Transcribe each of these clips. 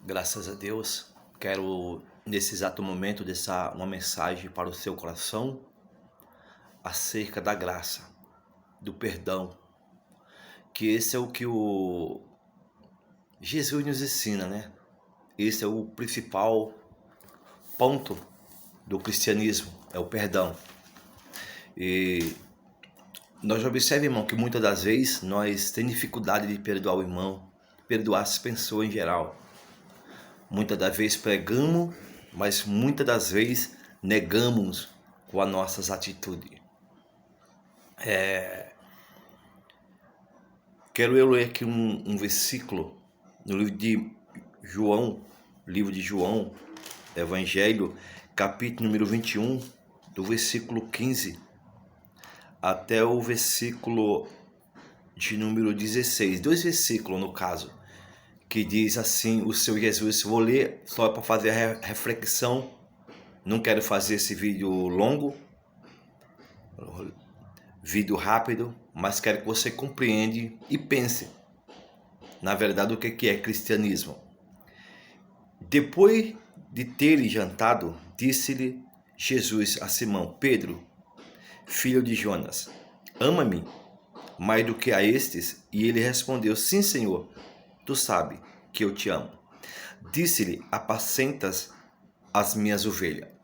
Graças a Deus, quero nesse exato momento deixar uma mensagem para o seu coração acerca da graça, do perdão, que esse é o que o Jesus nos ensina, né? Esse é o principal ponto do cristianismo, é o perdão. E nós observamos, irmão, que muitas das vezes nós temos dificuldade de perdoar o irmão, perdoar as pessoas em geral. Muitas das vezes pregamos, mas muitas das vezes negamos com as nossas atitudes. Quero eu ler aqui um versículo no livro de João, Evangelho, capítulo número 21, do versículo 15 até o versículo de número 16. Dois versículos no caso, que diz assim o seu Jesus. Vou ler só para fazer a reflexão. Não quero fazer esse vídeo longo, vídeo rápido, mas quero que você compreenda e pense, na verdade, o que é cristianismo. Depois de terem jantado, disse-lhe Jesus a Simão: Pedro, filho de Jonas, ama-me mais do que a estes? E ele respondeu: Sim, Senhor, tu sabes que eu te amo. Disse-lhe: apacentas as minhas ovelhas.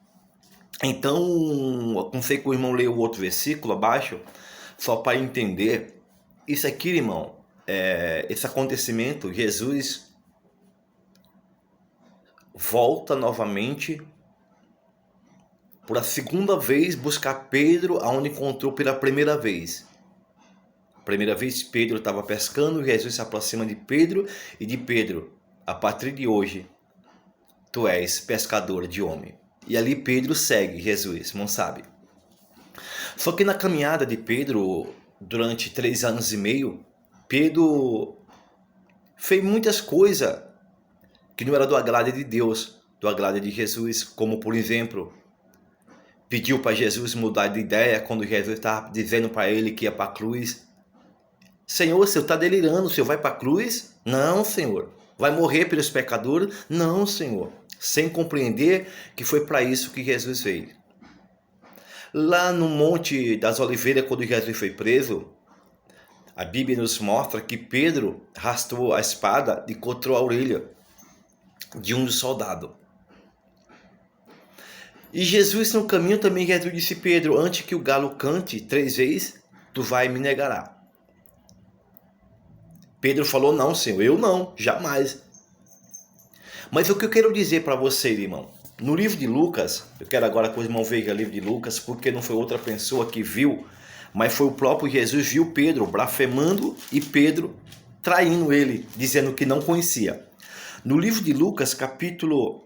Então, aconselho que o irmão leia o outro versículo abaixo, só para entender. Isso aqui, irmão, esse acontecimento, Jesus volta novamente por a segunda vez buscar Pedro aonde encontrou pela primeira vez. Primeira vez Pedro estava pescando, Jesus se aproxima de Pedro e de Pedro: a partir de hoje, tu és pescador de homem. E ali Pedro segue Jesus, não sabe. Só que na caminhada de Pedro, durante 3 anos e meio, Pedro fez muitas coisas que não era do agrado de Deus, do agrado de Jesus, como por exemplo, pediu para Jesus mudar de ideia quando Jesus estava dizendo para ele que ia para a cruz. Senhor, o senhor está delirando, o senhor vai para a cruz? Não, Senhor. Vai morrer pelos pecadores? Não, Senhor. Sem compreender que foi para isso que Jesus veio. Lá no Monte das Oliveiras, quando Jesus foi preso, a Bíblia nos mostra que Pedro arrastou a espada e cortou a orelha de um dos soldados. E Jesus no caminho também, Jesus disse: Pedro, antes que o galo cante 3 vezes, tu vai me negará. Pedro falou: não, Senhor, eu não, jamais. Mas o que eu quero dizer para você, irmão, no livro de Lucas, eu quero agora que o irmão veja o livro de Lucas, porque não foi outra pessoa que viu, mas foi o próprio Jesus viu Pedro blasfemando e Pedro traindo ele, dizendo que não conhecia. No livro de Lucas, capítulo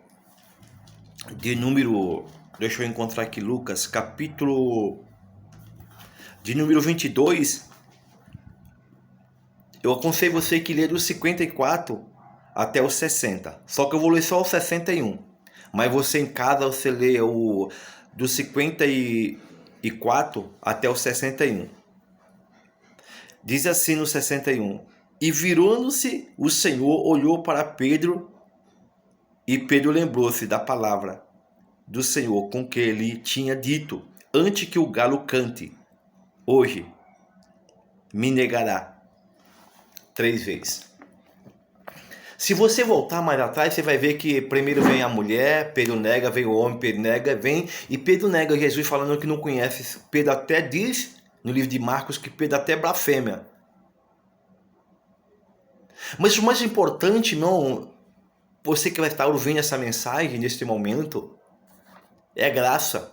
de número, deixa eu encontrar aqui, Lucas, capítulo de número 22, eu aconselho você que lê do 54 até o 60. Só que eu vou ler só o 61. Mas você em casa, você lê o do 54 até o 61. Diz assim no 61. E virando-se, o Senhor olhou para Pedro, e Pedro lembrou-se da palavra do Senhor com que ele tinha dito: antes que o galo cante, hoje me negará 3 vezes. Se você voltar mais atrás, você vai ver que primeiro vem a mulher, Pedro nega, vem o homem, Pedro nega, vem, e Pedro nega Jesus falando que não conhece. Pedro até diz, no livro de Marcos, que Pedro até blasfêmia. Mas o mais importante, não, você que vai estar ouvindo essa mensagem neste momento, é a graça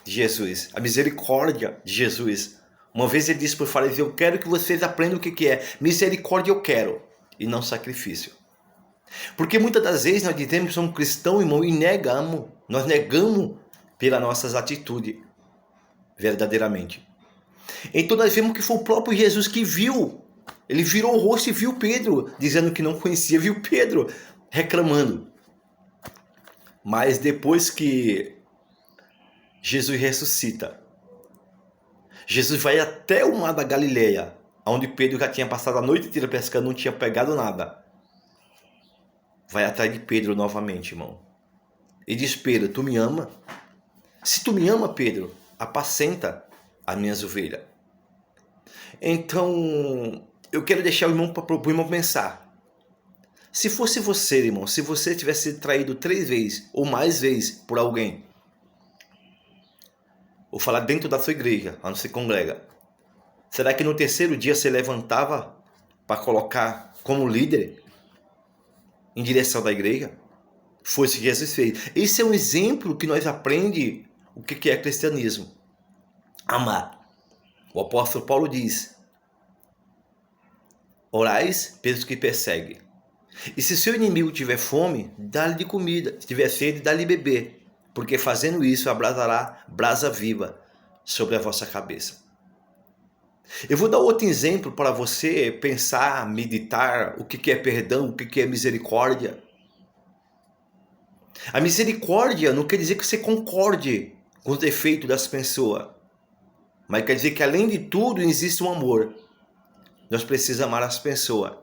de Jesus, a misericórdia de Jesus. Uma vez ele disse para o fariseu: eu quero que vocês aprendam o que é. Misericórdia eu quero, e não sacrifício. Porque muitas das vezes nós dizemos que somos cristãos, irmão, e nós negamos pelas nossas atitudes, verdadeiramente. Então nós vemos que foi o próprio Jesus que viu, ele virou o rosto e viu Pedro, dizendo que não conhecia, viu Pedro reclamando. Mas depois que Jesus ressuscita, Jesus vai até o mar da Galileia, onde Pedro já tinha passado a noite inteira pescando, não tinha pegado nada. vai atrás de Pedro novamente, irmão. E diz: Pedro, tu me ama? Se tu me ama, Pedro, apacenta as minhas ovelhas. Então, eu quero deixar o irmão para o irmão pensar. Se fosse você, irmão, se você tivesse sido traído 3 vezes ou mais vezes por alguém, ou falar dentro da sua igreja, onde se congrega, será que no terceiro dia você levantava para colocar como líder em direção da igreja? Foi isso que Jesus fez. Esse é um exemplo que nós aprendemos o que é cristianismo. Amar. O apóstolo Paulo diz: orais pelos que perseguem. E se seu inimigo tiver fome, dá-lhe de comida. Se tiver sede, dá-lhe beber. Porque fazendo isso, abrasará brasa viva sobre a vossa cabeça. Eu vou dar outro exemplo para você pensar, meditar o que é perdão, o que é misericórdia. A misericórdia não quer dizer que você concorde com os defeitos das pessoas, mas quer dizer que além de tudo existe um amor. Nós precisamos amar as pessoas,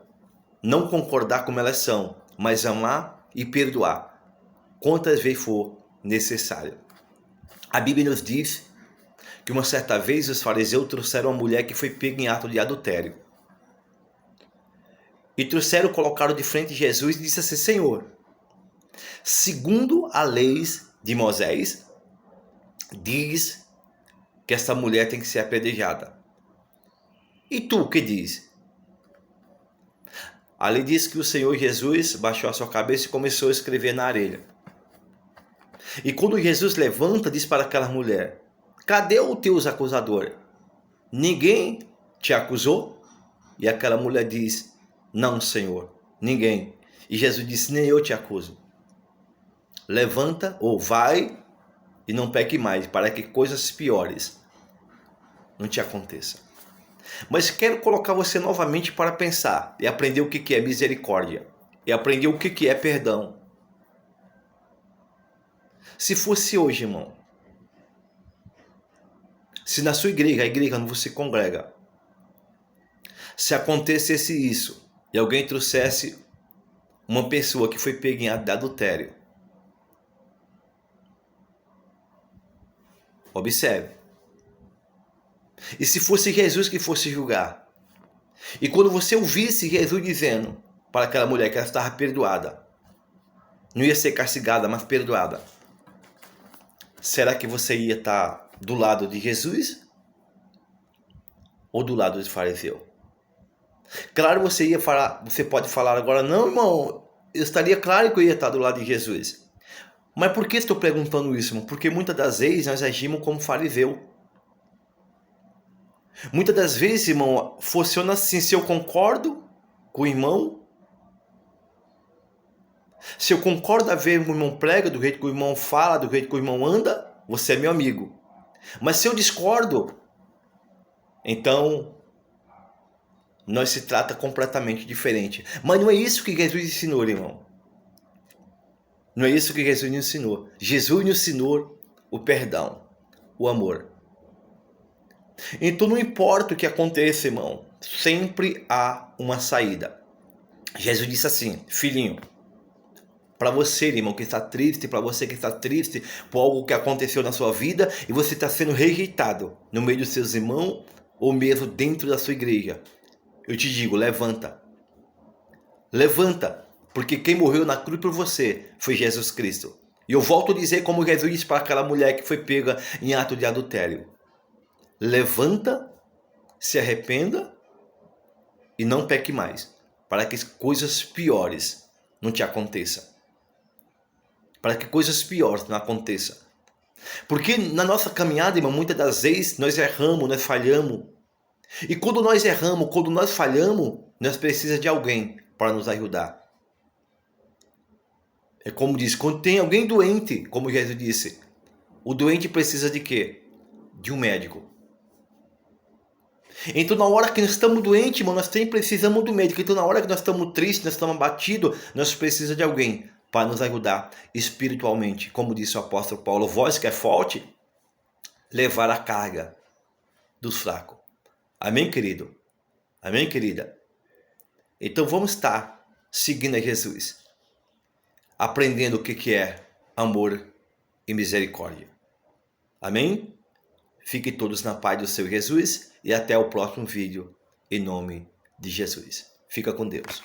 não concordar como elas são, mas amar e perdoar, quantas vezes for necessário. A Bíblia nos diz que uma certa vez os fariseus trouxeram uma mulher que foi pega em ato de adultério. E trouxeram, colocaram de frente de Jesus e disse assim: Senhor, segundo a lei de Moisés, diz que essa mulher tem que ser apedrejada. E tu, o que diz? A lei diz que o Senhor Jesus baixou a sua cabeça e começou a escrever na areia. E quando Jesus levanta, diz para aquela mulher: cadê os teus acusadores? Ninguém te acusou? E aquela mulher diz: não, Senhor, ninguém. E Jesus disse: nem eu te acuso. Levanta ou vai e não peque mais, para que coisas piores não te aconteçam. Mas quero colocar você novamente para pensar e aprender o que é misericórdia. E aprender o que é perdão. Se fosse hoje, irmão, se na sua igreja, a igreja onde você congrega, se acontecesse isso e alguém trouxesse uma pessoa que foi pega em ato de adultério, observe. E se fosse Jesus que fosse julgar, e quando você ouvisse Jesus dizendo para aquela mulher que ela estava perdoada, não ia ser castigada, mas perdoada, será que você ia estar do lado de Jesus ou do lado do fariseu? Claro, você pode falar agora: não, irmão, eu estaria claro que eu ia estar do lado de Jesus. Mas por que estou perguntando isso, irmão? Porque muitas das vezes nós agimos como fariseu. Muitas das vezes, irmão, funciona assim: se eu concordo com o irmão, se eu concordo a ver o irmão prega, do jeito que o irmão fala, do jeito que o irmão anda, você é meu amigo. Mas se eu discordo, então nós se trata completamente diferente. Mas não é isso que Jesus ensinou, irmão. Não é isso que Jesus nos ensinou. Jesus nos ensinou o perdão, o amor. Então não importa o que aconteça, irmão, sempre há uma saída. Jesus disse assim: filhinho, para você, irmão, que está triste, para você que está triste por algo que aconteceu na sua vida e você está sendo rejeitado no meio dos seus irmãos ou mesmo dentro da sua igreja, eu te digo, levanta. Levanta, porque quem morreu na cruz por você foi Jesus Cristo. E eu volto a dizer como Jesus disse para aquela mulher que foi pega em ato de adultério: levanta, se arrependa e não peque mais, para que coisas piores não te aconteçam. Para que coisas piores não aconteçam. Porque na nossa caminhada, irmão, muitas das vezes nós erramos, nós falhamos. E quando nós erramos, quando nós falhamos, nós precisamos de alguém para nos ajudar. É como diz, quando tem alguém doente, como Jesus disse, o doente precisa de quê? De um médico. Então na hora que nós estamos doentes, irmão, nós sempre precisamos do médico. Então na hora que nós estamos tristes, nós estamos abatidos, nós precisamos de alguém para nos ajudar espiritualmente. Como disse o apóstolo Paulo: vós que é forte, levar a carga dos fracos. Amém, querido? Amém, querida? Então vamos estar seguindo a Jesus. aprendendo o que é amor e misericórdia. Amém? Fiquem todos na paz do Senhor Jesus e até o próximo vídeo, em nome de Jesus. Fica com Deus.